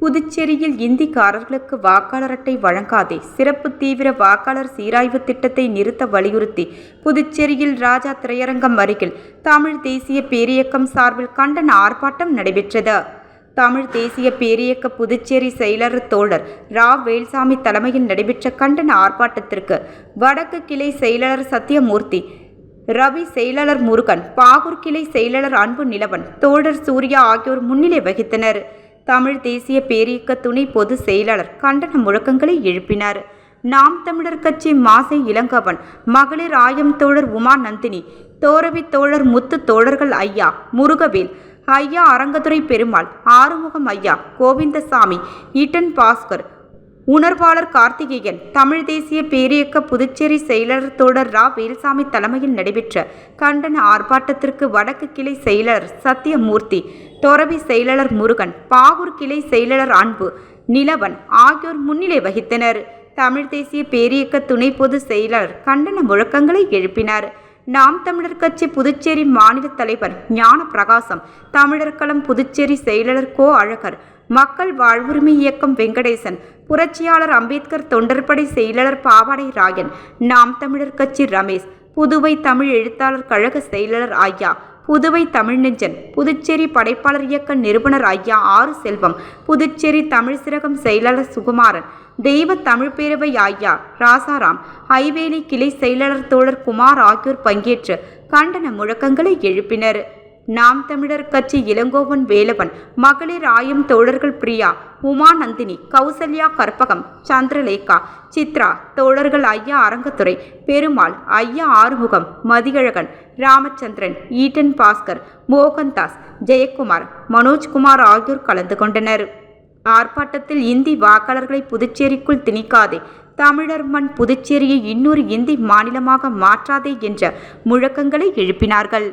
புதுச்சேரியில் இந்திக்காரர்களுக்கு வாக்காளர் அட்டை வழங்காதே, சிறப்பு தீவிர வாக்காளர் சீராய்வு திட்டத்தை நிறுத்த வலியுறுத்தி புதுச்சேரியில் ராஜா திரையரங்கம் அருகில் தமிழ் தேசிய பேரியக்கம் சார்பில் கண்டன ஆர்ப்பாட்டம் நடைபெற்றது. தமிழ் தேசிய பேரியக்க புதுச்சேரி செயலாளர் தோழர் ரா. வேல்சாமி தலைமையில் நடைபெற்ற கண்டன ஆர்ப்பாட்டத்திற்கு வடக்கு கிளை செயலாளர் சத்தியமூர்த்தி, ரவி செயலாளர் முருகன், பாகூர் கிளை செயலாளர் அன்பு நிலவன், தோழர் சூர்யா ஆகியோர் முன்னிலை வகித்தனர். தமிழ் தேசிய பேரியக்க துணை பொதுச் செயலாளர் கண்டன முழக்கங்களை எழுப்பினார். நாம் தமிழர் கட்சி மாசை இளங்கவன், மகளிர் ஆயம் தோழர் உமா நந்தினி, தோரவி தோழர் முத்து, தோழர்கள் ஐயா முருகவேல், ஐயா அரங்கதுரை பெருமாள், ஆறுமுகம் ஐயா, கோவிந்தசாமி, ஈட்டன் பாஸ்கர், உணர்வாளர் கார்த்திகேயன், தமிழ் தேசிய பேரியக்க புதுச்சேரி செயலாளர் தோழர் ரா. வேல்சாமி தலைமையில் நடைபெற்ற கண்டன ஆர்ப்பாட்டத்திற்கு வடக்கு கிளை செயலாளர் சத்தியமூர்த்தி, தொரவி செயலாளர் முருகன், பாகூர் கிளை செயலாளர் அன்பு நிலவன் ஆகியோர் முன்னிலை வகித்தனர். தமிழ் தேசிய பேரியக்க துணை பொதுச் செயலாளர் கண்டன முழக்கங்களை எழுப்பினார். நாம் தமிழர் கட்சி புதுச்சேரி மாநில தலைவர் ஞான பிரகாசம், தமிழர் களம் புதுச்சேரி செயலாளர் கோ. அழகர், மக்கள் வாழ்வுரிமை இயக்கம் வெங்கடேசன், புரட்சியாளர் அம்பேத்கர் தொண்டர்படை செயலாளர் பாவாடை ராயன், நாம் தமிழர் கட்சி ரமேஷ், புதுவை தமிழ் எழுத்தாளர் கழக செயலாளர் ஐயா புதுவை தமிழ்நெஞ்சன், புதுச்சேரி படைப்பாளர் இயக்க நிறுவனர் ஐயா ஆறு செல்வம், புதுச்சேரி தமிழ் சிறகம் செயலாளர் சுகுமாரன், தெய்வ தமிழ் பேரவை ஐயா ராசாராம், ஹைவேலி கிளை செயலாளர் தோழர் குமார் ஆகியோர் பங்கேற்று கண்டன முழக்கங்களை எழுப்பினர். நாம் தமிழர் கட்சி இளங்கோவன் வேலவன், மகளிர் ஆயம் தோழர்கள் பிரியா, உமா நந்தினி, கௌசல்யா கற்பகம், சந்திரலேகா, சித்ரா, தோழர்கள் ஐயா அரங்கத்துறை பெருமாள், ஐயா ஆறுமுகம், மதியழகன், ராமச்சந்திரன், ஈட்டன் பாஸ்கர், மோகன்தாஸ், ஜெயக்குமார், மனோஜ்குமார் ஆகியோர் கலந்து கொண்டனர். ஆர்ப்பாட்டத்தில் இந்தி வாக்காளர்களை புதுச்சேரிக்குள் திணிக்காதே, தமிழர் மண் புதுச்சேரியை இன்னொரு இந்தி மாநிலமாக மாற்றாதே என்ற முழக்கங்களை எழுப்பினார்கள்.